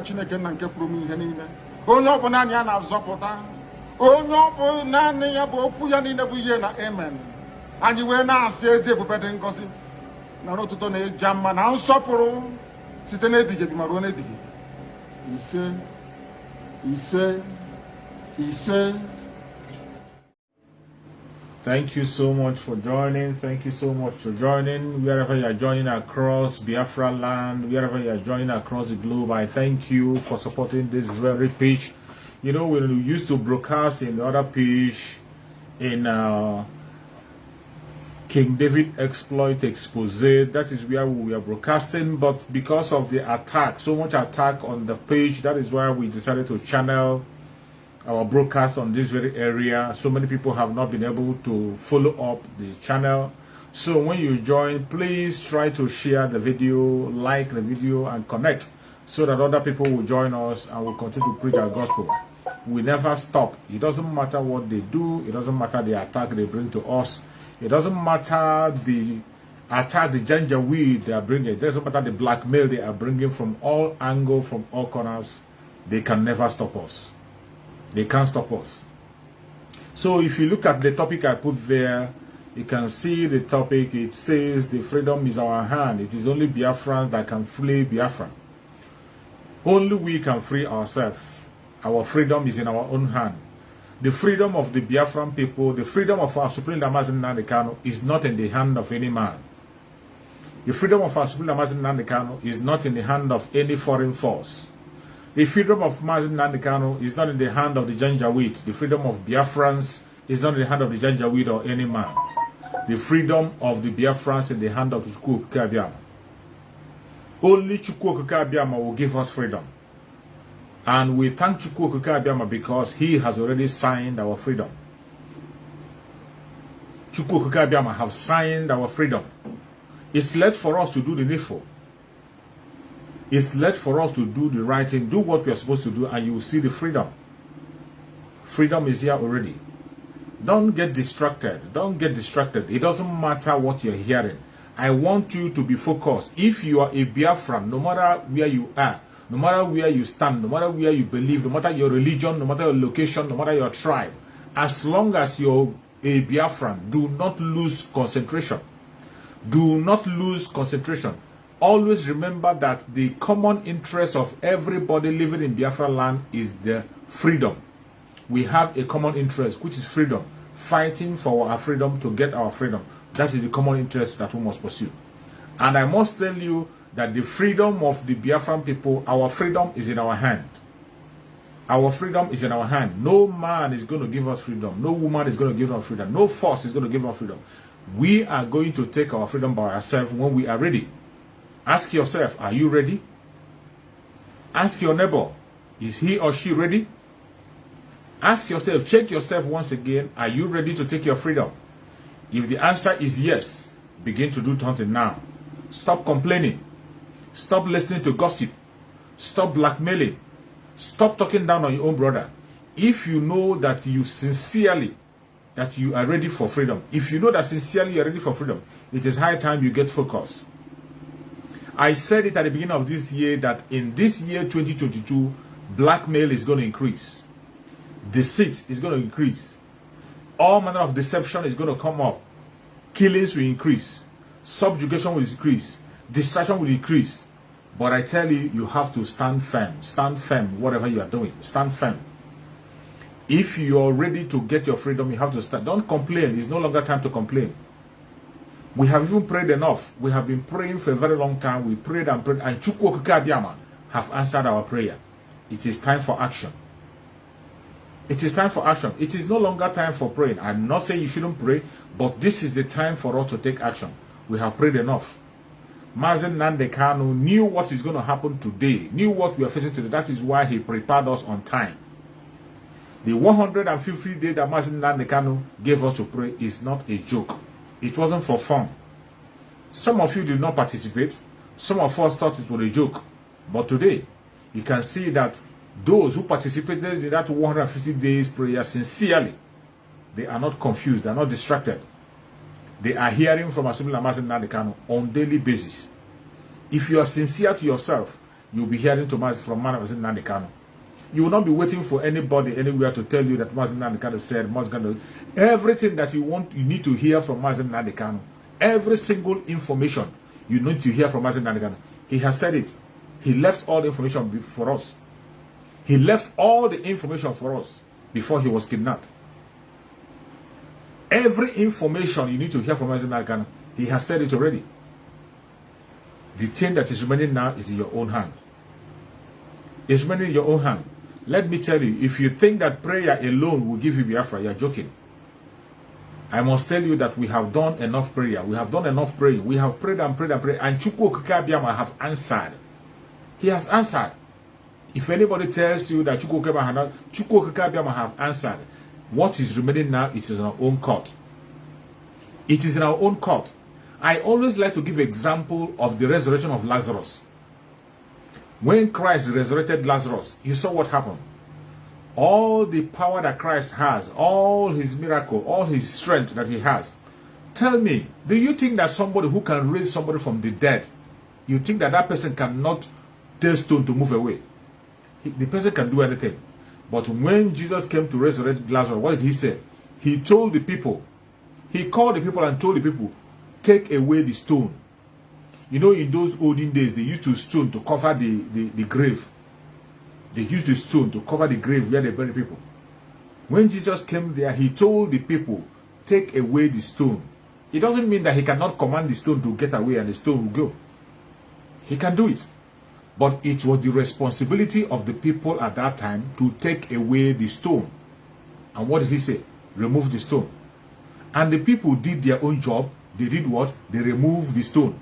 Chineke na nke pụrụ ihe niile. Onye ọ bụ naanị ya na-azọpụta. Onye ọ bụ naanị ya bụ okwu ya niile bụ ihe na amen. Anyị wee na-asị ezi ebube dị ngọzi na n'ụtụtụ na-eja mma na nsọpụrụ site n'ebighị ebi ma ruo n'ebighị ebi. Ise, ise, ise. Thank you so much for joining. Thank you so much for joining. Wherever you are joining across Biafra land, wherever you are joining across the globe, I thank you for supporting this very page. You know, we used to broadcast in the other page in King David Exploit Expose. That is where we are broadcasting, but because of the attack, so much attack on the page, that is why we decided to channel our broadcast on this very area. So many people have not been able to follow up the channel. So when you join, please try to share the video, like the video, and connect so that other people will join us and will continue to preach our gospel. We never stop. It doesn't matter what they do. It doesn't matter the attack they bring to us. It doesn't matter the attack, the janjaweed they are bringing. It doesn't matter the blackmail they are bringing from all angles, from all corners. They can never stop us. They can't stop us. So if you look at the topic I put there, you can see the topic. It says the freedom is our hand. It is only Biafrans that can flee Biafra. Only we can free ourselves. Our freedom is in our own hand. The freedom of the Biafran people, the freedom of our Supreme Nnamdi Kanu is not in the hand of any man. The freedom of our Supreme Nnamdi Kanu is not in the hand of any foreign force. The freedom of Mazi Nnamdi Kanu is not in the hand of the Janjaweed. The freedom of Biafrans is not in the hand of the Janjaweed or any man. The freedom of the Biafrans in the hand of the Chukwu Okike Abiama. Only Chukwu Okike Abiama will give us freedom. And we thank Chukwu Okike Abiama because he has already signed our freedom. Chukwu Okike Abiama have signed our freedom. It's left for us to do the needful. It's left for us to do the right thing, do what we are supposed to do, and you will see the freedom. Freedom is here already. Don't get distracted. Don't get distracted. It doesn't matter what you're hearing. I want you to be focused. If you are a Biafran, no matter where you are, no matter where you stand, no matter where you believe, no matter your religion, no matter your location, no matter your tribe, as long as you're a Biafran, do not lose concentration. Do not lose concentration. Always remember that the common interest of everybody living in Biafra land is the freedom. We have a common interest, which is freedom. Fighting for our freedom to get our freedom. That is the common interest that we must pursue. And I must tell you that the freedom of the Biafran people, our freedom is in our hand. Our freedom is in our hand. No man is going to give us freedom. No woman is going to give us freedom. No force is going to give us freedom. We are going to take our freedom by ourselves when we are ready. Ask yourself, are you ready? Ask your neighbor, is he or she ready? Ask yourself, check yourself once again, are you ready to take your freedom? If the answer is yes, begin to do something now. Stop complaining. Stop listening to gossip. Stop blackmailing. Stop talking down on your own brother. If you know that you sincerely, that you are ready for freedom, if you know that sincerely you are ready for freedom, it is high time you get focused. I said it at the beginning of this year that in this year 2022, blackmail is going to increase. Deceit is going to increase. All manner of deception is going to come up. Killings will increase. Subjugation will increase. Distraction will increase. But I tell you, you have to stand firm. Stand firm, whatever you are doing. Stand firm. If you are ready to get your freedom, you have to stand. Don't complain. It's no longer time to complain. We have even prayed enough. We have been praying for a very long time. We prayed and prayed, and Chukwu Okike Abiama have answered our prayer. It is time for action. It is time for action. It is no longer time for praying. I'm not saying you shouldn't pray, but this is the time for us to take action. We have prayed enough. Mazi Nnamdi Kanu knew what is going to happen today, knew what we are facing today. That is why he prepared us on time. The 150 days that Mazi Nnamdi Kanu gave us to pray is not a joke. It wasn't for fun. Some of you did not participate. Some of us thought it was a joke. But today, you can see that those who participated in that 150 days prayer sincerely, they are not confused. They are not distracted. They are hearing from Mazi Nnamdi Kanu on a daily basis. If you are sincere to yourself, you'll be hearing from Mazi Nnamdi Kanu. You will not be waiting for anybody anywhere to tell you that Mazi Nnamdi Kanu said, everything that you want, you need to hear from Mazi Nnamdi Kanu. Every single information you need to hear from Mazi Nnamdi Kanu. He has said it. He left all the information for us. He left all the information for us before he was kidnapped. Every information you need to hear from Mazi Nnamdi Kanu, he has said it already. The thing that is remaining now is in your own hand. It's remaining in your own hand. Let me tell you, if you think that prayer alone will give you Biafra, you're joking. I must tell you that we have done enough prayer. We have done enough praying. We have prayed and prayed and prayed. And Chukwu Okike Abiama have answered. He has answered. If anybody tells you that Chukwu Okike Abiama have answered, what is remaining now, it is in our own court. It is in our own court. I always like to give an example of the resurrection of Lazarus. When Christ resurrected Lazarus, you saw what happened. All the power that Christ has, all his miracle, all his strength that he has. Tell me, do you think that somebody who can raise somebody from the dead, you think that that person cannot tell stone to move away? The person can do anything. But when Jesus came to resurrect Lazarus, what did he say? He told the people, he called the people and told the people, take away the stone. You know, in those olden days, they used to stone to cover the grave. They used the stone to cover the grave where they bury people. When Jesus came there, he told the people, take away the stone. It doesn't mean that he cannot command the stone to get away and the stone will go. He can do it. But it was the responsibility of the people at that time to take away the stone. And what did he say? Remove the stone. And the people did their own job. They did what? They removed the stone.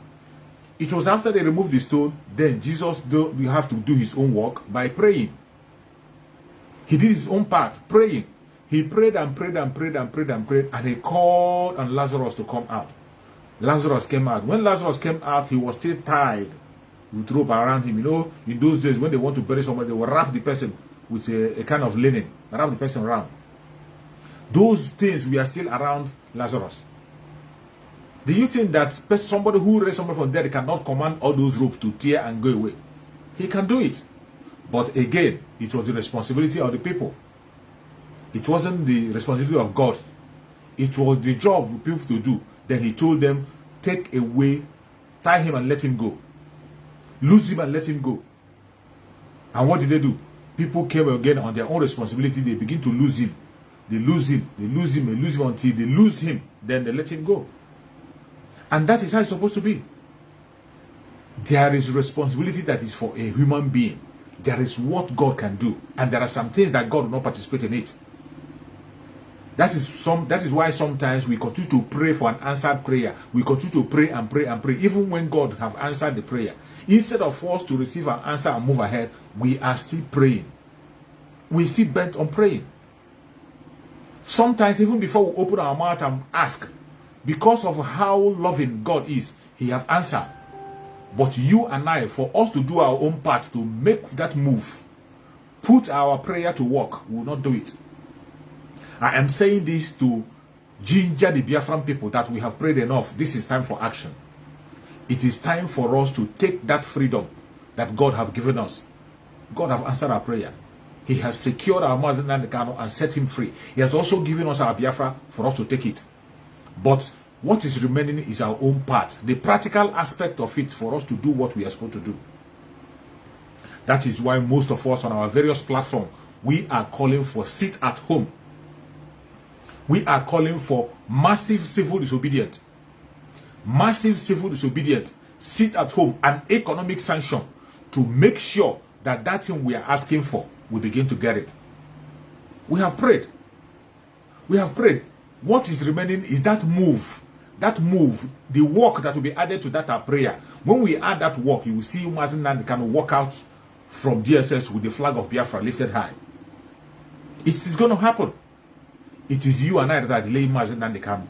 It was after they removed the stone, then Jesus will have to do his own work by praying. He did his own part, praying. He prayed and prayed and prayed and prayed and prayed, and he called on Lazarus to come out. Lazarus came out. When Lazarus came out, he was still tied with rope around him. You know, in those days, when they want to bury somebody, they will wrap the person with a kind of linen, wrap the person around. Those things were still around Lazarus. Do you think that somebody who raised somebody from dead cannot command all those ropes to tear and go away? He can do it. But again, it was the responsibility of the people. It wasn't the responsibility of God. It was the job of the people to do. Then he told them, take away, tie him and let him go. Lose him and let him go. And what did they do? People came again on their own responsibility. They begin to lose him. They lose him. They lose him. They lose him until they lose him. Then they let him go. And that is how it's supposed to be. There is responsibility that is for a human being. There is what God can do. And there are some things that God will not participate in it. That is why sometimes we continue to pray for an answered prayer. We continue to pray and pray and pray, even when God have answered the prayer. Instead of us to receive an answer and move ahead, we are still praying. We still bent on praying. Sometimes even before we open our mouth and ask, because of how loving God is, he has answered. But you and I, for us to do our own part, to make that move, put our prayer to work, we will not do it. I am saying this to ginger the Biafran people that we have prayed enough. This is time for action. It is time for us to take that freedom that God has given us. God has answered our prayer. He has secured our Mazi Nnamdi Kanu and set him free. He has also given us our Biafra for us to take it. But what is remaining is our own part. The practical aspect of it for us to do what we are supposed to do. That is why most of us on our various platforms, we are calling for sit at home. We are calling for massive civil disobedience. Massive civil disobedience. Sit at home and economic sanction to make sure that that thing we are asking for, we begin to get it. We have prayed. We have prayed. What is remaining is that move. That move, the work that will be added to that our prayer. When we add that work, you will see Mazi Nnamdi Kanu walk out from DSS with the flag of Biafra lifted high. It is going to happen. It is you and I that are delaying Mazi Nnamdi Kanu.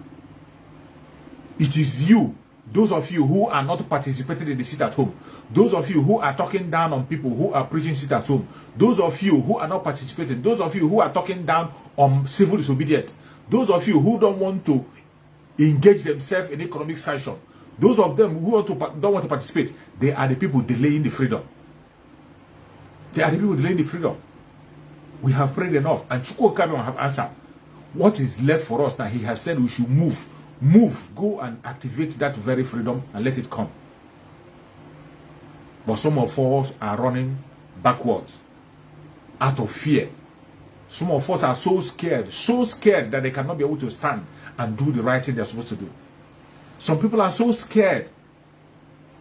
It is you, those of you who are not participating in the sit at home, those of you who are talking down on people who are preaching sit at home, those of you who are not participating, those of you who are talking down on civil disobedience, those of you who don't want to engage themselves in economic sanction, those of them who don't want to participate, they are the people delaying the freedom. They are the people delaying the freedom. We have prayed enough, and Chukwu Okabia have answered. What is left for us now? He has said we should move, go and activate that very freedom and let it come. But some of us are running backwards out of fear. Some of us are so scared that they cannot be able to stand and do the right thing they're supposed to do. Some people are so scared.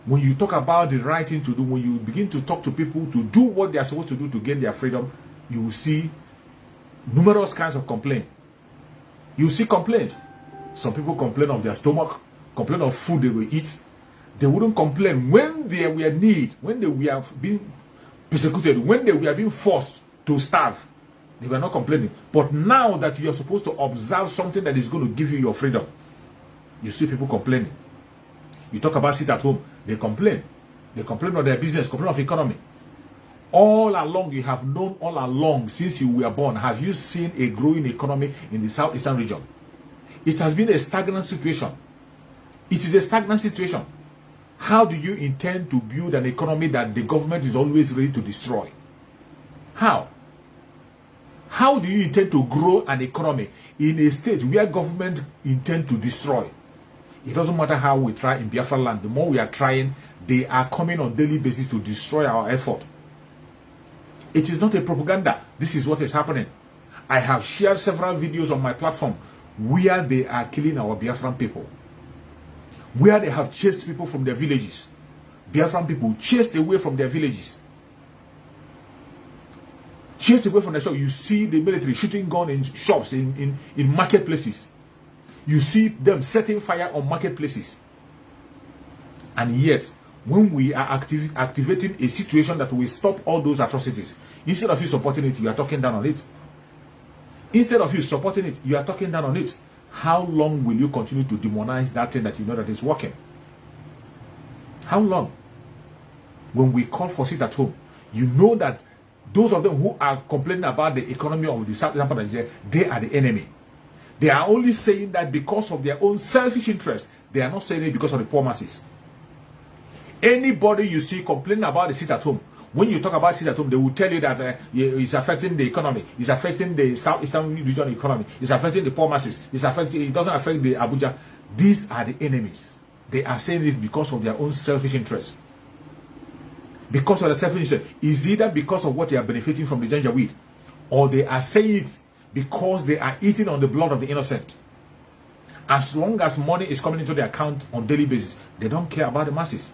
When you talk about the right thing to do, when you begin to talk to people to do what they are supposed to do to gain their freedom, you will see numerous kinds of complaints. You see complaints. Some people complain of their stomach, complain of food they will eat. They wouldn't complain when they were in need, when they were being persecuted, when they were being forced to starve. They were not complaining. But now that you are supposed to observe something that is going to give you your freedom, you see people complaining. You talk about sit at home, they complain. They complain of their business, complain of economy. All along, you have known all along since you were born, have you seen a growing economy in the southeastern region? It has been a stagnant situation. It is a stagnant situation. How do you intend to build an economy that the government is always ready to destroy? How? How do you intend to grow an economy in a state where government intend to destroy? It doesn't matter how we try in Biafra land. The more we are trying, they are coming on daily basis to destroy our effort. It is not a propaganda. This is what is happening. I have shared several videos on my platform where they are killing our Biafran people. Where they have chased people from their villages. Biafran people chased away from their villages. Chased away from the shop. You see the military shooting gun in shops, in marketplaces. You see them setting fire on marketplaces. And yet, when we are activating a situation that will stop all those atrocities, instead of you supporting it, you are talking down on it. Instead of you supporting it, you are talking down on it. How long will you continue to demonize that thing that you know that is working? How long? When we call for sit at home, you know that those of them who are complaining about the economy of the southern part of Nigeria, they are the enemy. They are only saying that because of their own selfish interest. They are not saying it because of the poor masses. Anybody you see complaining about the sit at home, when you talk about sit at home, they will tell you that it's affecting the economy, it's affecting the southeastern region economy, it's affecting the poor masses, it doesn't affect the Abuja. These are the enemies. They are saying it because of their own selfish interest. Because of the selfish interest. Is either because of what they are benefiting from the Janjaweed, or they are saying it because they are eating on the blood of the innocent. As long as money is coming into their account on daily basis, they don't care about the masses.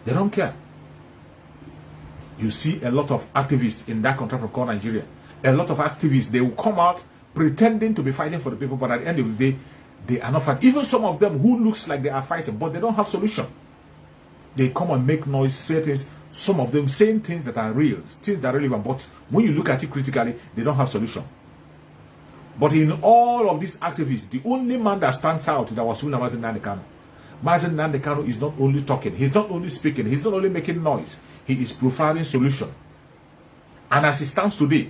They don't care. You see a lot of activists in that country called Nigeria. A lot of activists, they will come out pretending to be fighting for the people, but at the end of the day, they are not fighting. Even some of them who looks like they are fighting, but they don't have solution. They come and make noise, say things. Some of them saying things that are real, things that are relevant, but when you look at it critically, they don't have solution. But in all of these activists, the only man that stands out that was Mazi Nnamdi. Mazi Nnamdi is not only talking, he's not only speaking, he's not only making noise, he is providing solution. And as it stands today,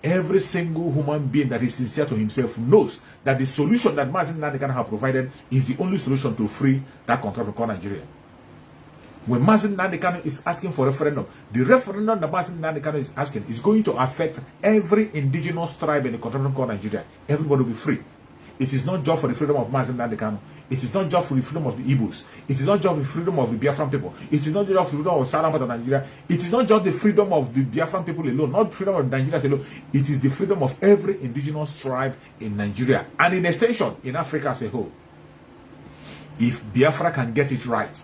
every single human being that is sincere to himself knows that the solution that Mazi Nnamdi have provided is the only solution to free that country called Nigeria. When Mazi Nnamdi is asking for a referendum, the referendum that Mazi Nnamdi is asking is going to affect every indigenous tribe in the country called Nigeria. Everybody will be free. It is not just for the freedom of Mazi Nnamdi. It is not just for the freedom of the Igbos. It is not just the freedom of the Biafran people. It is not just the freedom of southern part of Nigeria. It is not just the freedom of the Biafran people alone, not freedom of Nigeria alone. It is the freedom of every indigenous tribe in Nigeria and in extension in Africa as a whole. If Biafra can get it right,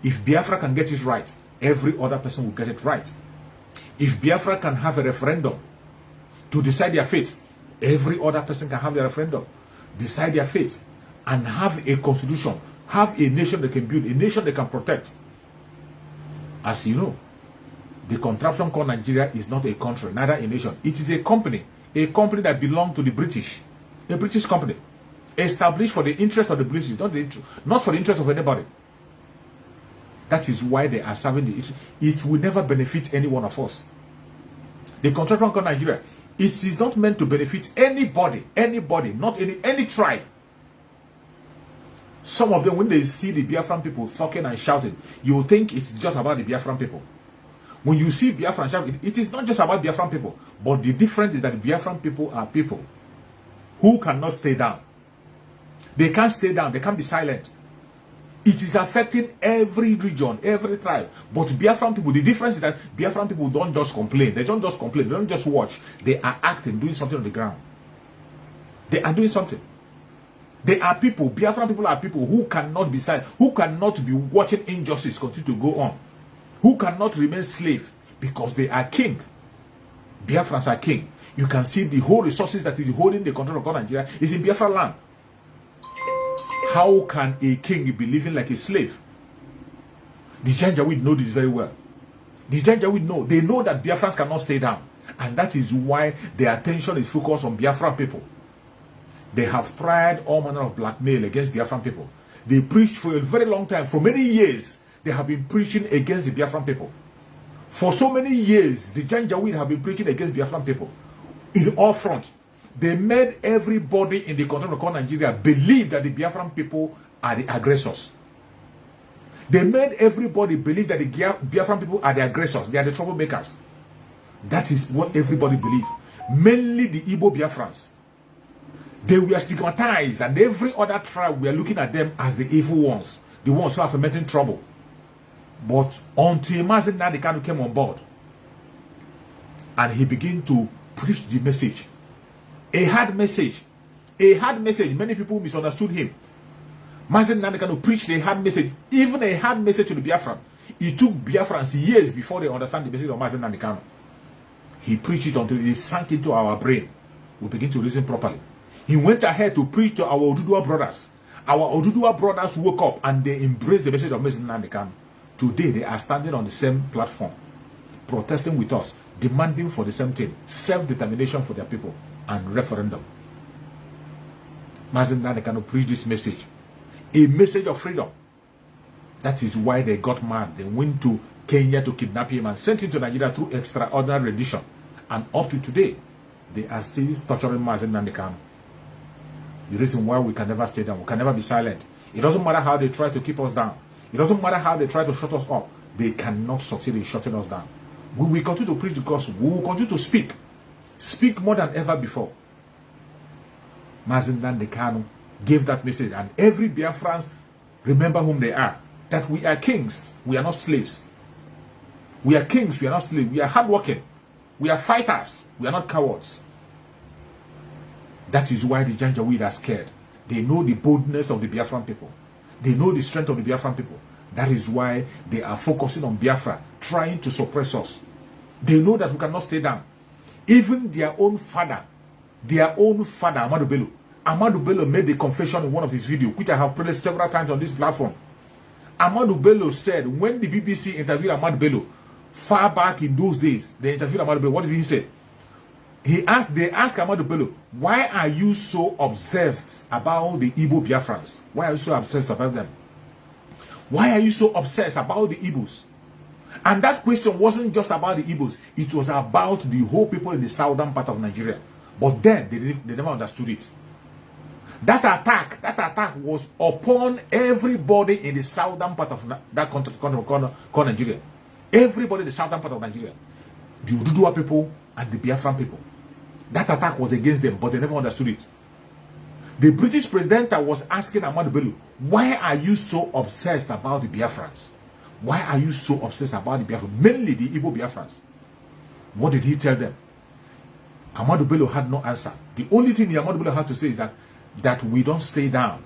if Biafra can get it right, every other person will get it right. If Biafra can have a referendum to decide their fate, every other person can have their referendum, decide their fate, and have a constitution, have a nation they can build, a nation they can protect. As you know, the contraption called Nigeria is not a country, neither a nation. It is a company that belongs to the British, a British company, established for the interest of the British, not for the interest of anybody. That is why they are serving the issue. It will never benefit any one of us. The contraption called Nigeria, it is not meant to benefit anybody, not any tribe. Some of them, when they see the Biafran people talking and shouting, you will think it's just about the Biafran people. When you see Biafran, it is not just about Biafran people, but the difference is that Biafran people are people who cannot stay down. They can't stay down. They can't be silent. It is affecting every region, every tribe. But Biafran people, the difference is that Biafran people don't just complain. They don't just complain. They don't just watch. They are acting, doing something on the ground. They are doing something. They are people. Biafran people are people who cannot be silent, who cannot be watching injustice continue to go on, who cannot remain slave because they are king. Biafrans are king. You can see the whole resources that is holding the control of Nigeria is in Biafra land. How can a king be living like a slave? The Janjaweed know this very well. The Janjaweed know. They know that Biafrans cannot stay down. And that is why their attention is focused on Biafran people. They have tried all manner of blackmail against Biafran people. They preached for a very long time. For many years, they have been preaching against the Biafran people. For so many years, the Janjaweed have been preaching against Biafran people. In all fronts. They made everybody in the country of Nigeria believe that the Biafran people are the aggressors. They made everybody believe that the Biafran people are the aggressors. They are the troublemakers. That is what everybody believed. Mainly the Igbo Biafrans. They were stigmatized, and every other tribe were looking at them as the evil ones. The ones who are fomenting trouble. But until Mazi Kanu came on board, and he began to preach the message. A hard message. A hard message. Many people misunderstood him. Mazi Kanu preached a hard message. Even a hard message to the Biafran. It took Biafrans years before they understand the message of Mazi Kanu. He preached it until it sank into our brain. We begin to listen properly. He went ahead to preach to our Odudua brothers. Our Odudua brothers woke up and they embraced the message of Mazi Kanu. Today they are standing on the same platform, protesting with us, demanding for the same thing, self-determination for their people and referendum. Mazi Kanu preached this message, a message of freedom. That is why they got mad. They went to Kenya to kidnap him and sent him to Nigeria through extraordinary rendition. And up to today, they are still torturing Mazi Kanu. The reason why we can never stay down, we can never be silent. It doesn't matter how they try to keep us down. It doesn't matter how they try to shut us up. They cannot succeed in shutting us down. We will continue to preach the gospel. We will continue to speak. Speak more than ever before. Mazi Kanu gave that message, and every Biafrans remember whom they are. That we are kings. We are not slaves. We are kings. We are not slaves. We are hardworking. We are fighters. We are not cowards. That is why the Janjaweed are scared. They know the boldness of the Biafran people. They know the strength of the Biafran people. That is why they are focusing on Biafra, trying to suppress us. They know that we cannot stay down. Even their own father, Ahmadu Bello made the confession in one of his videos, which I have played several times on this platform. Ahmadu Bello said, when the BBC interviewed Ahmadu Bello, far back in those days, they interviewed Ahmadu Bello. What did he say? They asked Ahmadu Bello, why are you so obsessed about the Igbo Biafrans? Why are you so obsessed about them? Why are you so obsessed about the Igbos? And that question wasn't just about the Igbos. It was about the whole people in the southern part of Nigeria. But then, they never understood it. That attack was upon everybody in the southern part of that country called Nigeria. Everybody in the southern part of Nigeria. The Ududua people and the Biafran people. That attack was against them, but they never understood it. The British president was asking Ahmadu Bello, why are you so obsessed about the Biafrans? Why are you so obsessed about the Biafrans? Mainly the Igbo Biafrans. What did he tell them? Ahmadu Bello had no answer. The only thing Ahmadu Bello had to say is that we don't stay down.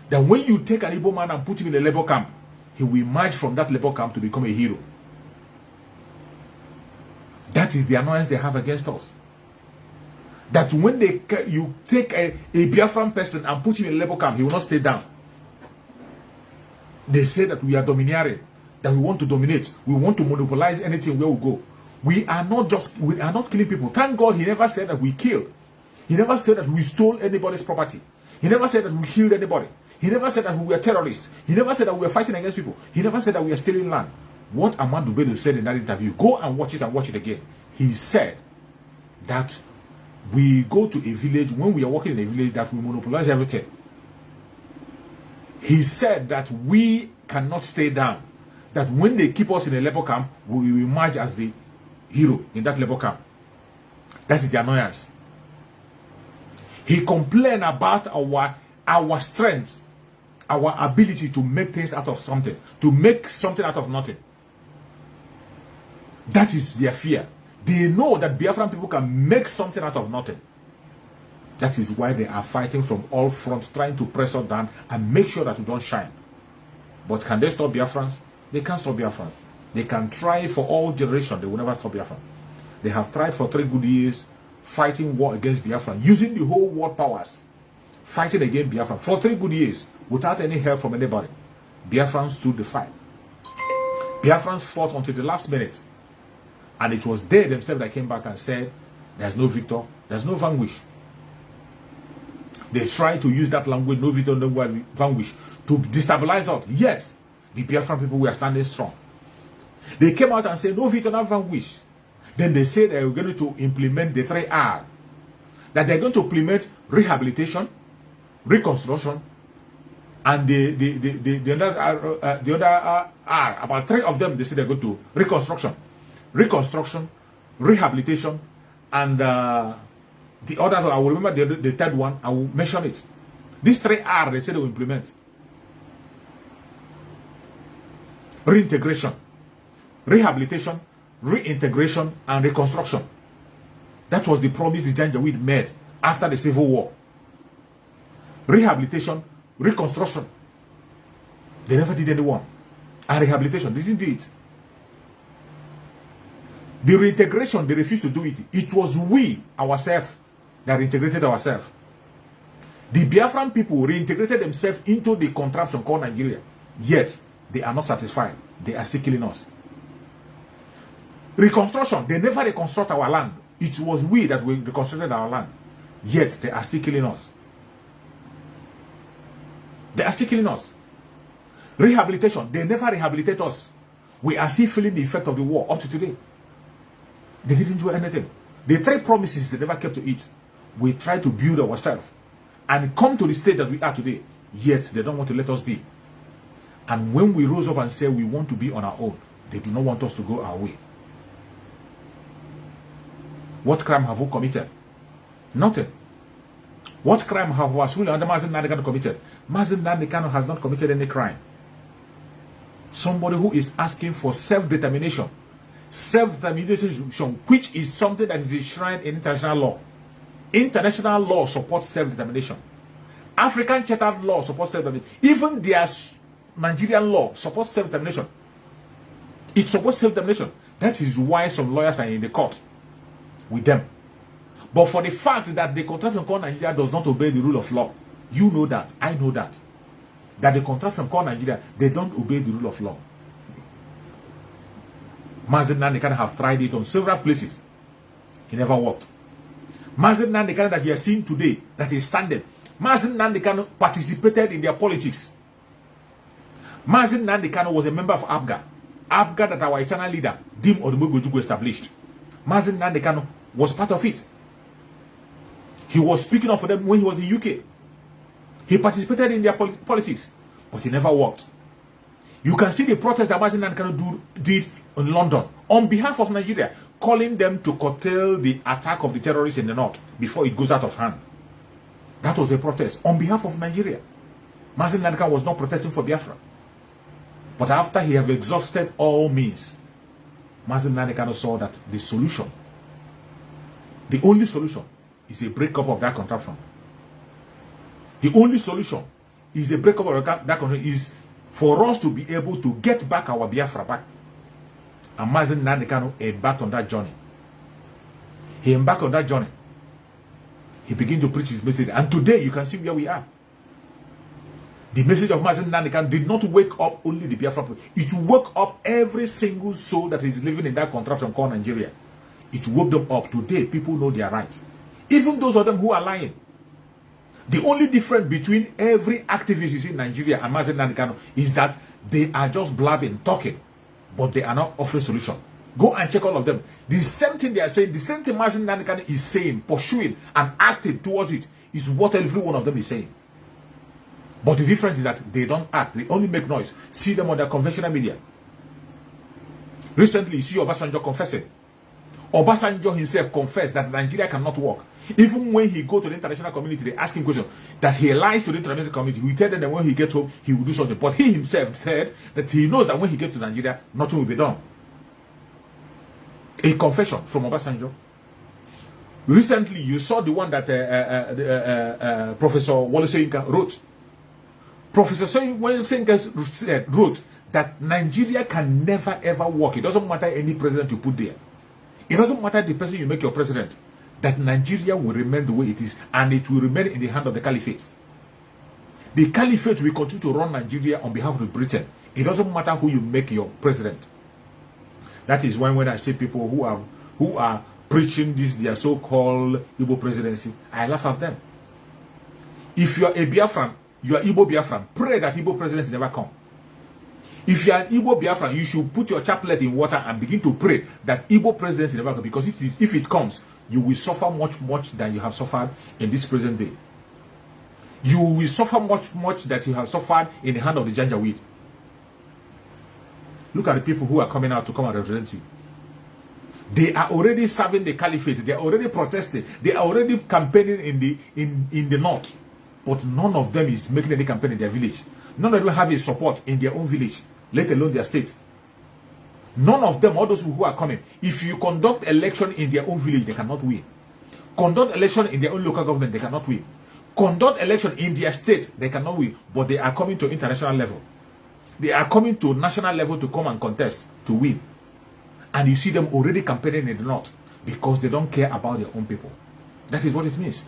That when you take an Igbo man and put him in a labor camp, he will emerge from that labor camp to become a hero. That is the annoyance they have against us. That when you take a Biafran person and put him in a labor camp, he will not stay down. They say that we are domineering, that we want to dominate, we want to monopolize anything where we go. We are not killing people. Thank God he never said that we killed. He never said that we stole anybody's property. He never said that we killed anybody. He never said that we were terrorists. He never said that we were fighting against people. He never said that we are stealing land. What Ahmadu Bello said in that interview, go and watch it again. He said that we go to a village, when we are working in a village, that we monopolize everything. He said that we cannot stay down, that when they keep us in a labor camp, we will emerge as the hero in that labor camp. That is the annoyance. He complained about our strength, our ability to make things out of something, to make something out of nothing. That is their fear. They know that Biafran people can make something out of nothing. That is why they are fighting from all fronts, trying to press us down and make sure that we don't shine. But can they stop Biafrans? They can't stop Biafrans. They can try for all generations. They will never stop Biafran. They have tried for 3 good years fighting war against Biafran, using the whole world powers, fighting against Biafran for 3 good years without any help from anybody. Biafrans stood the fight. Biafrans fought until the last minute. And it was they themselves that came back and said, there's no victor, there's no vanquish. They tried to use that language, no victor, no vanquish, to destabilize us. Yet, the Biafran people were standing strong. They came out and said, no victor, no vanquish. Then they said they were going to implement the 3R. That they're going to implement rehabilitation, reconstruction, and the other R. About 3 of them, they said they're going to reconstruction, rehabilitation, and the other, I will remember the 3rd one, I will mention it. These 3R, they said they will implement. Reintegration, rehabilitation, reintegration, and reconstruction. That was the promise the Janjaweed made after the Civil War. Rehabilitation, reconstruction. They never did any one. And rehabilitation, they didn't do it. The reintegration, they refused to do it. It was we, ourselves, that reintegrated ourselves. The Biafran people reintegrated themselves into the contraption called Nigeria. Yet, they are not satisfied. They are still killing us. Reconstruction, they never reconstruct our land. It was we that we reconstructed our land. Yet, they are still killing us. They are still killing us. Rehabilitation, they never rehabilitate us. We are still feeling the effect of the war up to today. They didn't do anything. The 3 promises they never kept to it. We try to build ourselves and come to the state that we are today. Yet they don't want to let us be. And when we rose up and said we want to be on our own, they do not want us to go our way. What crime have we committed? Nothing. What crime have Wasuli under Mazi Nnamdi Kanu committed? Mazi Nnamdi Kanu has not committed any crime. Somebody who is asking for self-determination. Self-determination, which is something that is enshrined in international law. International law supports self-determination. African chartered law supports self-determination. Even their Nigerian law supports self-determination. It supports self-determination. That is why some lawyers are in the court with them. But for the fact that the contraption called Nigeria does not obey the rule of law, you know that, I know that. That the contraption called Nigeria, they don't obey the rule of law. Mazi Nnamdi Kanu have tried it on several places. He never worked. Mazi Nnamdi Kanu that you are seeing today, that is standing. Mazi Nnamdi Kanu participated in their politics. Mazi Nnamdi Kanu was a member of ABGA. ABGA that our eternal leader, Dim Odumogojugu, established. Mazi Nnamdi Kanu was part of it. He was speaking up for them when he was in UK. He participated in their politics, but he never worked. You can see the protest that Mazi Nnamdi Kanu did in London on behalf of Nigeria, calling them to curtail the attack of the terrorists in the north before it goes out of hand. That was the protest on behalf of Nigeria. Mazi Nnamdi Kanu was not protesting for Biafra. But after he had exhausted all means, Mazi Nnamdi Kanu saw that the solution, the only solution, is a breakup of that contraption. The only solution is a breakup of that contraption is for us to be able to get back our Biafra back. And Mazi Nnamdi Kanu embarked on that journey. He embarked on that journey. He began to preach his message. And today you can see where we are. The message of Mazi Nnamdi Kanu did not wake up only the Biafra people. It woke up every single soul that is living in that contraption called Nigeria. It woke them up. Today people know their rights. Even those of them who are lying. The only difference between every activist in Nigeria and Mazi Nnamdi Kanu is that they are just blabbing, talking, but they are not offering solution. Go and check all of them. The same thing they are saying, the same thing Mazi Nnamdi Kanu is saying, pursuing and acting towards it, is what every one of them is saying. But the difference is that they don't act. They only make noise. See them on their conventional media. Recently, you see Obasanjo confessing. Obasanjo himself confessed that Nigeria cannot work. Even when he go to the international community, they ask him questions that he lies to the international community. He tell them that when he gets home, he will do something. But he himself said that he knows that when he gets to Nigeria, nothing will be done. A confession from Obasanjo. Recently, you saw the one that Professor Wole Soyinka wrote. Professor Wole Soyinka wrote that Nigeria can never ever work. It doesn't matter any president you put there. It doesn't matter the person you make your president. That Nigeria will remain the way it is, and it will remain in the hand of the caliphate. The caliphate will continue to run Nigeria on behalf of Britain. It doesn't matter who you make your president. That is why when I see people who are preaching this their so-called Igbo presidency, I laugh at them. If you are a Biafran, you are Igbo Biafran, pray that Igbo presidency never come. If you are an Igbo Biafran, you should put your chaplet in water and begin to pray that Igbo presidency never come, because if it comes, you will suffer much than you have suffered in this present day. You will suffer much that you have suffered in the hand of the Janjaweed. Look at the people who are coming out to come and represent you. They are already serving the caliphate. They are already protesting. They are already campaigning in the north. But none of them is making any campaign in their village. None of them have a support in their own village, let alone their state. None of them, all those people who are coming, if you conduct election in their own village, they cannot win. Conduct election in their own local government, they cannot win. Conduct election in their state, they cannot win. But they are coming to international level. They are coming to national level to come and contest, to win. And you see them already campaigning in the north because they don't care about their own people. That is what it means.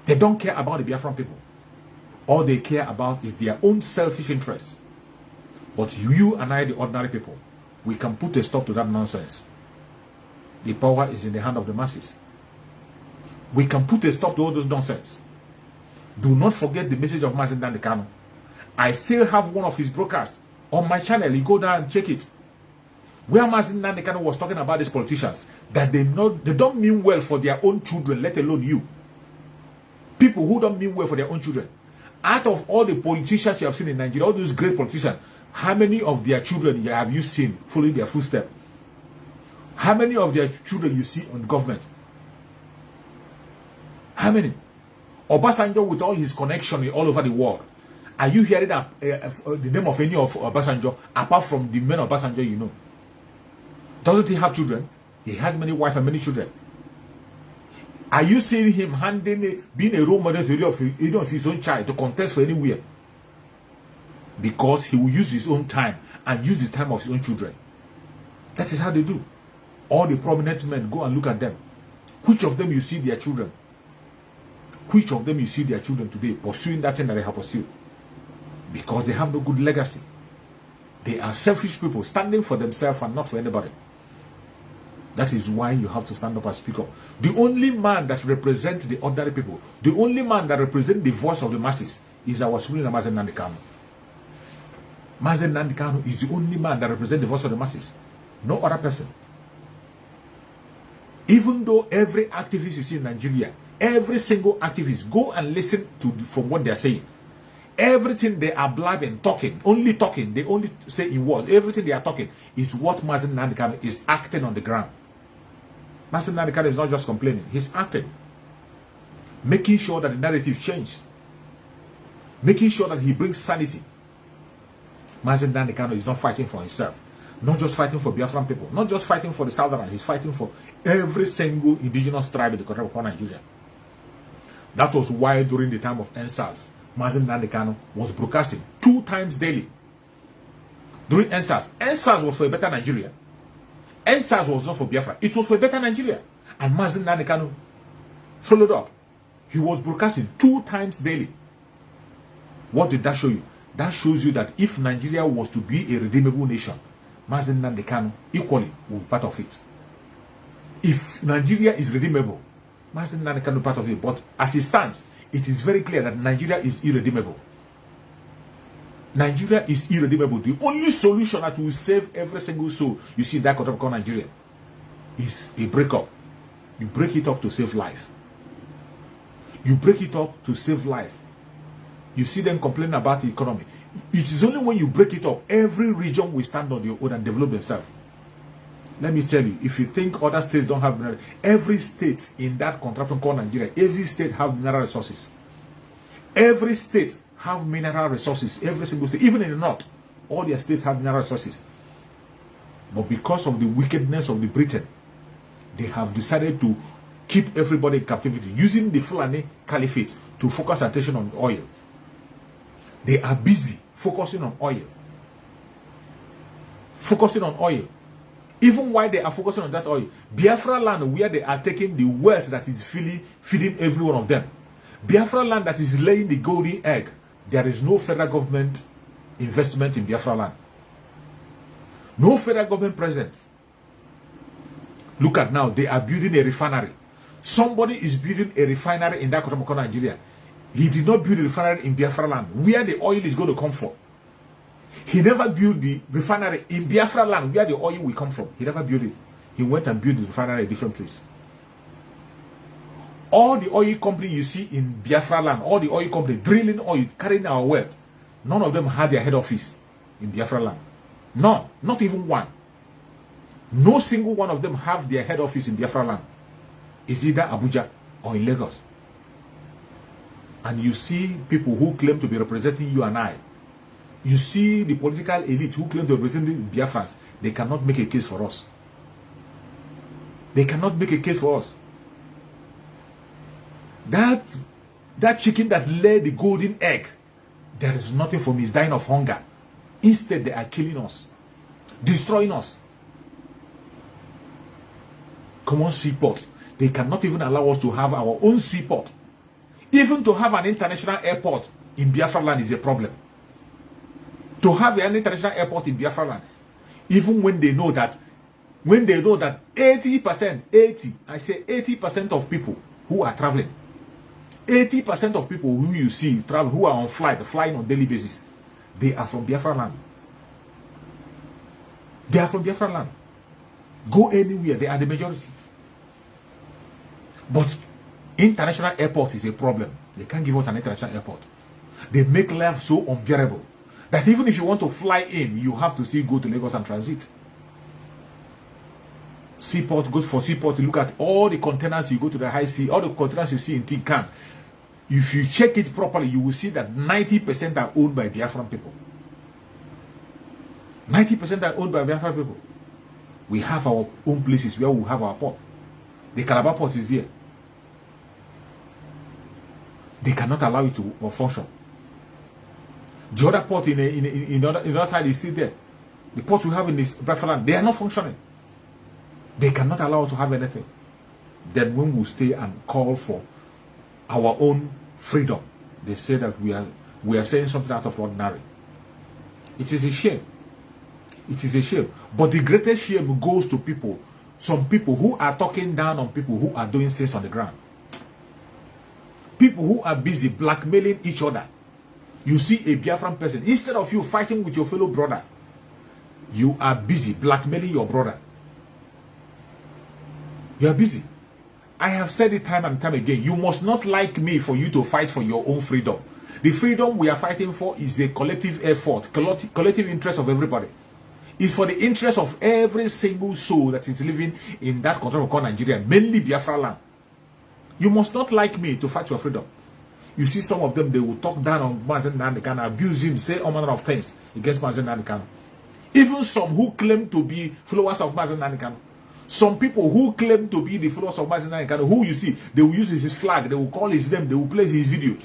They don't care about the Biafran people. All they care about is their own selfish interests. But you and I, the ordinary people, we can put a stop to that nonsense. The power is in the hand of the masses. We can put a stop to all those nonsense. Do not forget the message of Mazi Kanu. I still have one of his broadcasts on my channel. You go down and check it. Where Mazi Kanu was talking about these politicians, that they don't mean well for their own children, let alone you. People who don't mean well for their own children. Out of all the politicians you have seen in Nigeria, all those great politicians, how many of their children have you seen following their footsteps? How many of their children you see on government? How many? Obasanjo, with all his connection all over the world, are you hearing the name of any of Obasanjo apart from the men of Obasanjo you know? Doesn't he have children? He has many wives and many children. Are you seeing him being a role model to his own child to contest for anywhere? Because he will use his own time and use the time of his own children. That is how they do. All the prominent men, go and look at them. Which of them you see their children? Which of them you see their children today pursuing that thing that they have pursued? Because they have no good legacy. They are selfish people standing for themselves and not for anybody. That is why you have to stand up and speak up. The only man that represents the ordinary people, the only man that represents the voice of the masses is our Supreme Mazi Kanu. Mazi Kanu is the only man that represents the voice of the masses. No other person. Even though every activist you see in Nigeria, every single activist, go and listen from what they are saying. Everything they are blabbing, talking, they only say in words. Everything they are talking is what Mazi Kanu is acting on the ground. Mazi Kanu is not just complaining, he's acting. Making sure that the narrative changes. Making sure that he brings sanity. Mazi Kanu is not fighting for himself. Not just fighting for Biafran people. Not just fighting for the Southerners. He's fighting for every single indigenous tribe in the country of Nigeria. That was why during the time of NSAS, Mazi Kanu was broadcasting 2 times daily. During NSAS. NSAS was for a better Nigeria. NSAS was not for Biafra. It was for a better Nigeria. And Mazi Kanu followed up. He was broadcasting 2 times daily. What did that show you? That shows you that if Nigeria was to be a redeemable nation, Mazi Kanu equally will be part of it. If Nigeria is redeemable, Mazi Kanu will be part of it. But as it stands, it is very clear that Nigeria is irredeemable. Nigeria is irredeemable. The only solution that will save every single soul you see in that country called Nigeria is a breakup. You break it up to save life. You break it up to save life. You see them complaining about the economy. It is only when you break it up, every region will stand on their own and develop themselves. Let me tell you, if you think other states don't have mineral, every state in that contraption called Nigeria, every state have mineral resources. Every state have mineral resources. Every single state, even in the north, all their states have mineral resources. But because of the wickedness of the Britain, they have decided to keep everybody in captivity, using the Fulani Caliphate to focus attention on oil. They are busy focusing on oil. Focusing on oil. Even while they are focusing on that oil, Biafra land, where they are taking the wealth that is feeding every one of them. Biafra land that is laying the golden egg. There is no federal government investment in Biafra land. No federal government presence. Look at now, they are building a refinery. Somebody is building a refinery in that Kotomoko, Nigeria. He did not build a refinery in Biafra land, where the oil is going to come from. He never built the refinery in Biafra land, where the oil will come from. He never built it. He went and built the refinery in a different place. All the oil company you see in Biafra land, all the oil company drilling oil, carrying our wealth, none of them had their head office in Biafra land. None. Not even one. No single one of them have their head office in Biafra land. It's either Abuja or in Lagos. And you see people who claim to be representing you and I. You see the political elite who claim to represent the Biafrans. They cannot make a case for us. They cannot make a case for us. That chicken that laid the golden egg, there is nothing for me. It's dying of hunger. Instead, they are killing us, destroying us. Common seaport. They cannot even allow us to have our own seaport. Even to have an international airport in Biafra land is a problem. To have an international airport in Biafra land, even when they know that 80% of people who are traveling, 80% of people who you see travel, who are on flying on daily basis, they are from Biafra land. They are from Biafra land. Go anywhere, they are the majority. But international airport is a problem. They can't give us an international airport. They make life so unbearable that even if you want to fly in, you have to still go to Lagos and transit. Seaport, go for seaport, look at all the containers you go to the high sea, all the containers you see in Tinkan. If you check it properly, you will see that 90% are owned by Biafran people. 90% are owned by Biafran people. We have our own places where we have our port. The Calabar port is here. They cannot allow it to function. The other port in the other side is still there. The ports we have in this Biafra land, they are not functioning. They cannot allow us to have anything. Then when we stay and call for our own freedom, they say that we are saying something out of the ordinary. It is a shame. It is a shame. But the greatest shame goes to people, some people who are talking down on people who are doing things on the ground. People who are busy blackmailing each other. You see a Biafran person, instead of you fighting with your fellow brother, you are busy blackmailing your brother. You are busy. I have said it time and time again. You must not like me for you to fight for your own freedom. The freedom we are fighting for is a collective effort, collective interest of everybody. It's for the interest of every single soul that is living in that country called Nigeria, mainly Biafra land. You must not like me to fight your freedom. You see some of them, they will talk down on Mazi Nnamdi Kanu, abuse him, say all manner of things against Mazi Nnamdi Kanu. Even some who claim to be followers of Mazi Nnamdi Kanu. Some people who claim to be the followers of Mazi Nnamdi Kanu, who you see, they will use his flag, they will call his name, they will place his videos.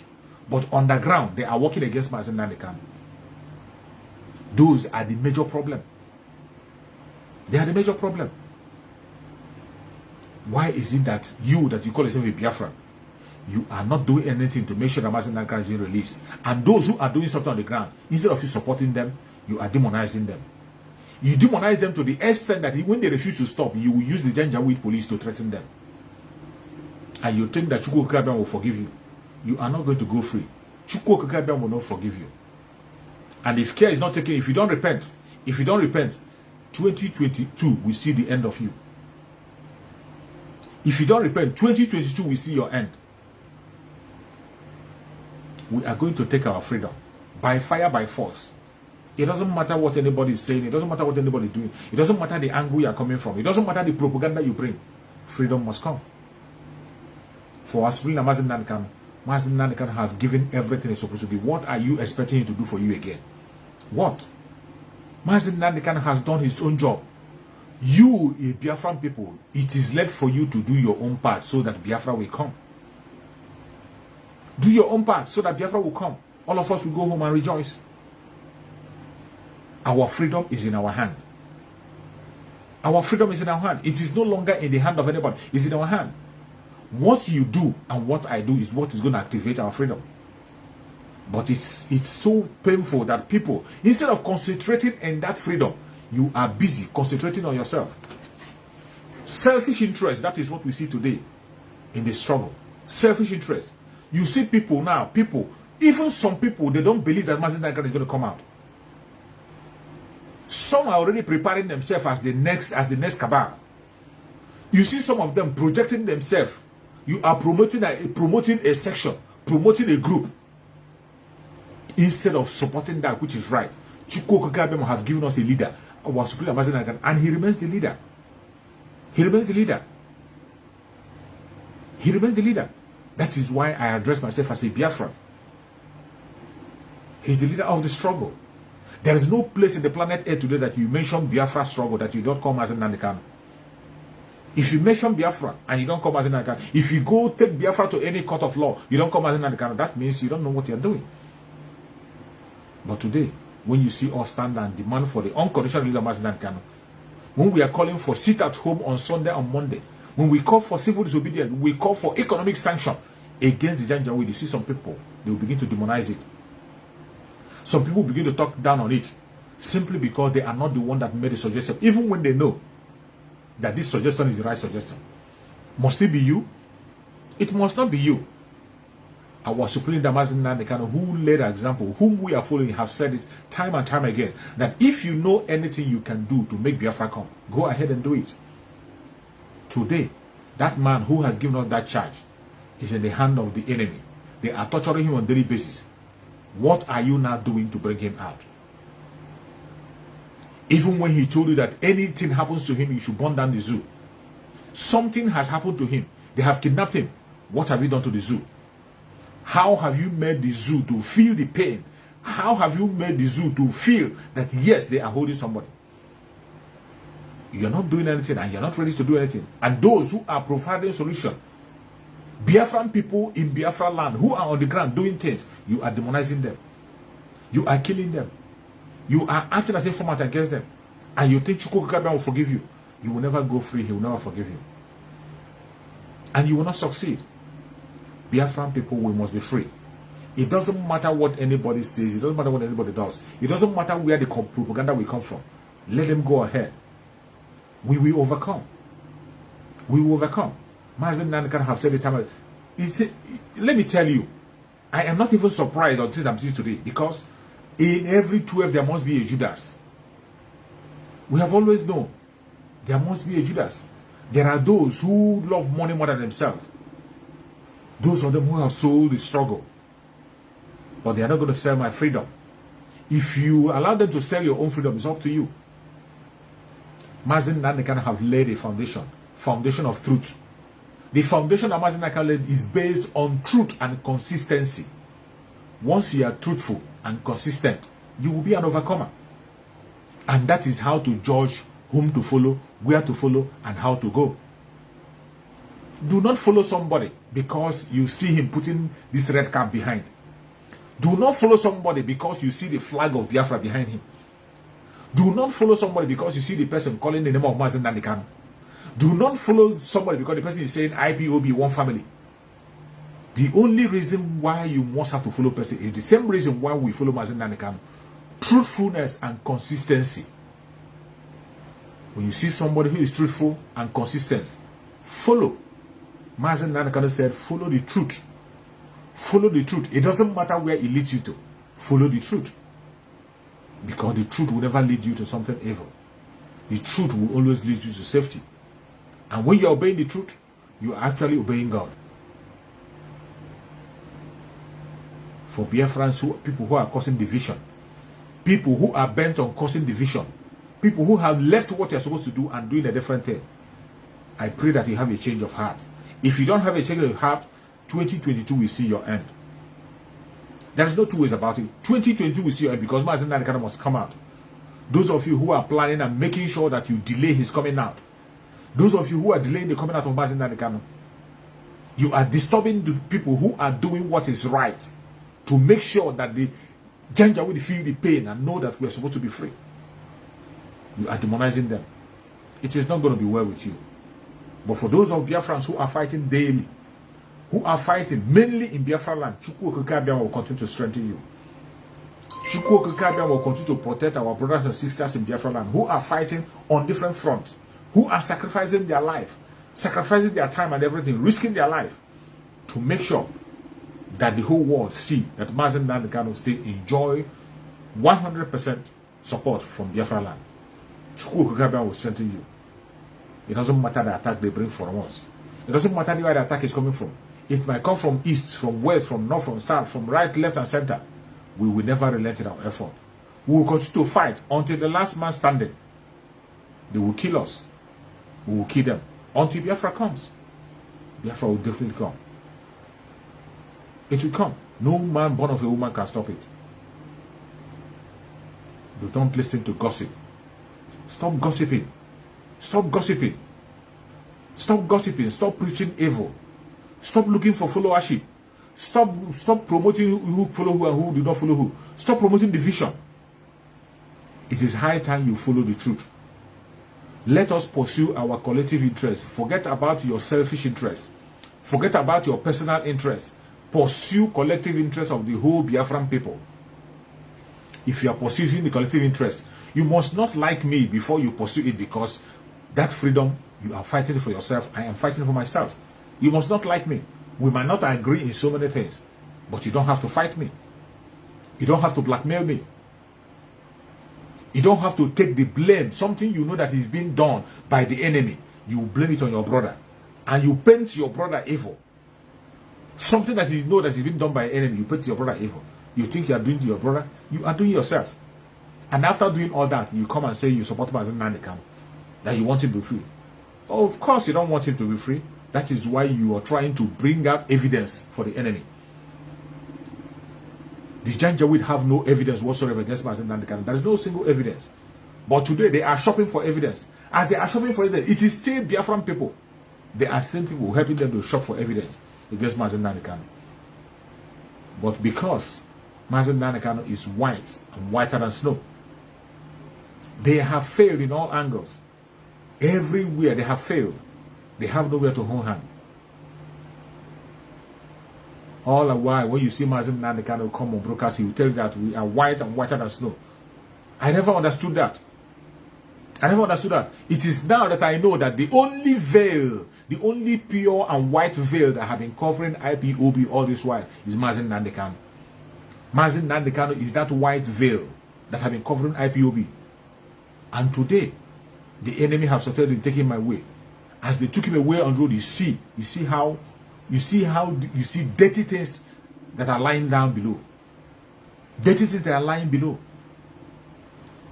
But underground, they are working against Mazi Nnamdi Kanu. Those are the major problem. They are the major problem. Why is it that you call yourself a Biafran, you are not doing anything to make sure that Mazi Nnamdi Kanu is being released? And those who are doing something on the ground, instead of you supporting them, you are demonizing them. You demonize them to the extent that when they refuse to stop, you will use the Janjaweed police to threaten them. And you think that Chukwu Okakabiam will forgive you. You are not going to go free. Chukwu Okakabiam will not forgive you. And if care is not taken, if you don't repent, 2022 we see the end of you. If you don't repent, 2022 we see your end. We are going to take our freedom by fire, by force. It doesn't matter what anybody is saying. It doesn't matter what anybody is doing. It doesn't matter the angle you are coming from. It doesn't matter the propaganda you bring. Freedom must come. For us, Mazi Nnamdi has given everything he's supposed to give. What are you expecting him to do for you again? What? Mazi Nnamdi has done his own job. You, Biafran people, it is left for you to do your own part so that Biafra will come. Do your own part so that Biafra will come. All of us will go home and rejoice. Our freedom is in our hand. Our freedom is in our hand. It is no longer in the hand of anybody. It's in our hand. What you do and what I do is what is going to activate our freedom. But it's so painful that people, instead of concentrating in that freedom, you are busy concentrating on yourself. Selfish interest, that is what we see today in the struggle. Selfish interest. You see people now, even some people, they don't believe that Mazi Nnamdi is going to come out. Some are already preparing themselves as the next cabal. You see some of them projecting themselves. You are promoting a section, promoting a group, instead of supporting that which is right. Chukwu Okeke have given us a leader, our superior Mazi Nnamdi, and he remains the leader. He remains the leader. He remains the leader. That is why I address myself as a Biafran. He's the leader of the struggle. There is no place in the planet Earth today that you mention Biafra struggle that you don't call Mazi Nnamdi. If you mention Biafra and you don't call Mazi Nnamdi, if you go take Biafra to any court of law, you don't call Mazi Nnamdi, that means you don't know what you're doing. But today, when you see us stand and demand for the unconditional release of Mazi Nnamdi, when we are calling for sit at home on Sunday and Monday, when we call for civil disobedience, we call for economic sanction against the Janjaweed, you see some people, they will begin to demonize it. Some people begin to talk down on it simply because they are not the one that made the suggestion, even when they know that this suggestion is the right suggestion. Must it be you? It must not be you. Our Supreme Leader Mazi Nnamdi, who led an example, whom we are following, have said it time and time again, that if you know anything you can do to make Biafra come, go ahead and do it. Today, that man who has given us that charge is in the hand of the enemy. They are torturing him on a daily basis. What are you now doing to bring him out? Even when he told you that anything happens to him, you should burn down the zoo. Something has happened to him. They have kidnapped him. What have you done to the zoo? How have you made the zoo to feel the pain? How have you made the zoo to feel that yes, they are holding somebody? You're not doing anything and you're not ready to do anything. And those who are providing solution, Biafran people in Biafra land who are on the ground doing things, you are demonizing them. You are killing them. You are acting as a format against them. And you think Chukwu Okeke will forgive you. You will never go free. He will never forgive you. And you will not succeed. Biafran people, we must be free. It doesn't matter what anybody says. It doesn't matter what anybody does. It doesn't matter where the propaganda will come from. Let them go ahead. We will overcome. We will overcome. Mazi Nnamdi have said it time. Let me tell you, I am not even surprised on things I'm seeing today, because in every 12 there must be a Judas. We have always known there must be a Judas. There are those who love money more than themselves. Those of them who have sold the struggle. But they are not going to sell my freedom. If you allow them to sell your own freedom, it's up to you. Mazi Nnamdi have laid a foundation of truth. The foundation that Mazi Nnamdi laid is based on truth and consistency. Once you are truthful and consistent, you will be an overcomer. And that is how to judge whom to follow, where to follow, and how to go. Do not follow somebody because you see him putting this red cap behind. Do not follow somebody because you see the flag of Biafra behind him. Do not follow somebody because you see the person calling the name of Mazi Nnamdi. Do not follow somebody because the person is saying IPOB, one family. The only reason why you must have to follow a person is the same reason why we follow Mazi Nnamdi. Truthfulness and consistency. When you see somebody who is truthful and consistent, follow. Mazi Nnamdi said, follow the truth. Follow the truth. It doesn't matter where it leads you to. Follow the truth. Because the truth will never lead you to something evil. The truth will always lead you to safety. And when you're obeying the truth, you're actually obeying God. For Biafrans, people who are causing division, people who are bent on causing division, people who have left what you're supposed to do and doing a different thing. I pray that you have a change of heart. If you don't have a change of heart, 2022 will see your end. There's no two ways about it. 2022 will see your end because Mazi Nnamdi must come out. Those of you who are planning and making sure that you delay his coming out, those of you who are delaying the coming out of Mazi Nnamdi, you are disturbing the people who are doing what is right to make sure that the Janjaweed will feel the pain and know that we are supposed to be free. You are demonizing them. It is not going to be well with you. But for those of Biafrans who are fighting daily, who are fighting mainly in Biafra land, Chukwu Okike will continue to strengthen you. Chukwu Okike will continue to protect our brothers and sisters in Biafra land who are fighting on different fronts, who are sacrificing their life, sacrificing their time and everything, risking their life to make sure that the whole world see that Mazi Nnamdi still enjoy 100% support from Biafra land. Chukwu Okike will strengthen you. It doesn't matter the attack they bring from us. It doesn't matter where the attack is coming from. It might come from east, from west, from north, from south, from right, left, and center. We will never relent in our effort. We will continue to fight until the last man standing. They will kill us. We will kill them. Until Biafra comes. Biafra will definitely come. It will come. No man born of a woman can stop it. But don't listen to gossip. Stop gossiping. Stop gossiping. Stop gossiping. Stop preaching evil. Stop looking for followership. Stop promoting who follow who and who do not follow who. Stop promoting division. It is high time you follow the truth. Let us pursue our collective interests. Forget about your selfish interests. Forget about your personal interests. Pursue collective interests of the whole Biafran people. If you are pursuing the collective interest, you must not like me before you pursue it, because that freedom, you are fighting for yourself. I am fighting for myself. You must not like me. We might not agree in so many things, but you don't have to fight me. You don't have to blackmail me. You don't have to take the blame. Something you know that is being done by the enemy, you blame it on your brother. And you paint your brother evil. Something that you know that is being done by the enemy, you paint your brother evil. You think you are doing to your brother, you are doing yourself. And after doing all that, you come and say you support Mazi Nnamdi, that you want him to be free. Oh, of course you don't want him to be free. That is why you are trying to bring out evidence for the enemy. The Janjaweed have no evidence whatsoever against Mazi Nnamdi. There is no single evidence. But today they are shopping for evidence. As they are shopping for evidence, it is still Biafran people. They are same people helping them to shop for evidence against Mazi Nnamdi. But because Mazi Nnamdi is white and whiter than snow, they have failed in all angles. Everywhere they have failed. They have nowhere to hold hand. All the while, when you see Mazi Nnamdi come on broadcast, he will tell you that we are white and whiter than snow. I never understood that. I never understood that. It is now that I know that the only veil, the only pure and white veil that have been covering IPOB all this while is Mazi Nnamdi. Mazi Nnamdi is that white veil that have been covering IPOB. And today, the enemy have started in taking my way. As they took him away on the road, you see dirty things that are lying down below. Dirty things that are lying below.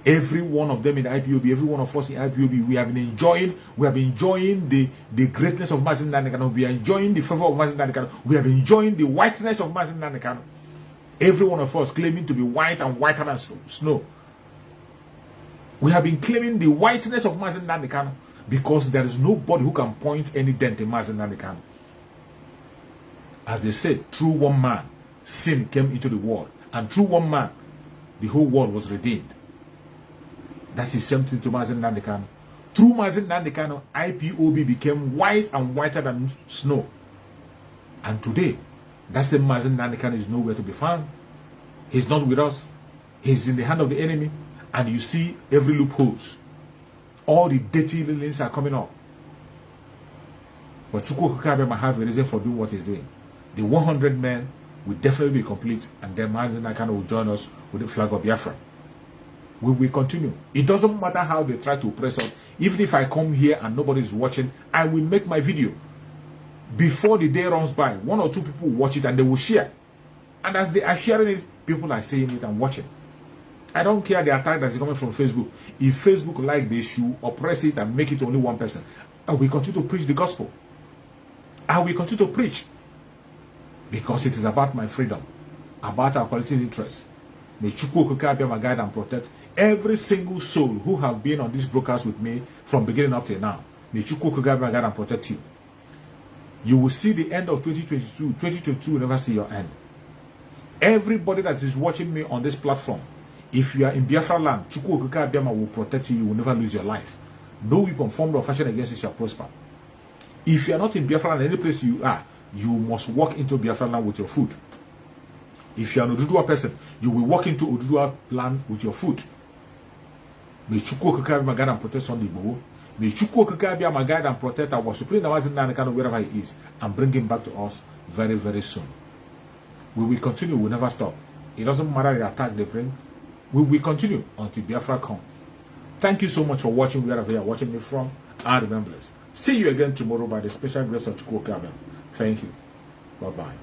Every one of them in the IPOB, every one of us in IPOB, we have been enjoying the greatness of Mazi Nnamdi. We are enjoying the favor of Mazi Nnamdi. We have been enjoying the whiteness of Mazi Nnamdi. Every one of us claiming to be white and whiter than snow. We have been claiming the whiteness of Mazi Nnamdi because there is nobody who can point any dent in Mazi Nnamdi. As they said, through one man, sin came into the world. And through one man, the whole world was redeemed. That is something to Mazi Nnamdi. Through Mazi Nnamdi, IPOB became white and whiter than snow. And today, that same Mazi Nnamdi is nowhere to be found. He's not with us. He's in the hand of the enemy. And you see every loopholes. All the dirty links are coming up. But Chukwu Okike might have a reason for doing what he's doing. The 100 men will definitely be complete, and then Mazi Nnamdi will join us with the flag of Biafra. We will continue. It doesn't matter how they try to press us. Even if I come here and nobody is watching, I will make my video. Before the day runs by, 1 or 2 people will watch it and they will share. And as they are sharing it, people are seeing it and watching. I don't care the attack that's coming from Facebook. If Facebook like they should oppress it and make it only one person. I will continue to preach the gospel. I will continue to preach. Because it is about my freedom. About our quality interest. May Chukwu Okike be my guide and protect every single soul who have been on this broadcast with me from beginning up till now. May Chukwu Okike be my guide and protect you. You will see the end of 2022. 2022 will never see your end. Everybody that is watching me on this platform, if you are in Biafra land, Chukwu Okike Abiyama will protect you. You will never lose your life. No weapon formed or fashioned against you shall prosper. If you are not in Biafra land, any place you are, you must walk into Biafra land with your food. If you are an Oduduwa person, you will walk into Oduduwa land with your food. May Chukwu Okike be my guide and protect Sunday Igboho. May Chukwu Okike be my guide and protect our Supreme Mazi Nnamdi wherever he is and bring him back to us very, very soon. We will continue, we will never stop. It doesn't matter the attack they bring. We will continue until Biafra comes. Thank you so much for watching wherever you are watching me from. And remember this. See you again tomorrow by the special grace of Chukwu Okike. Thank you. Bye-bye.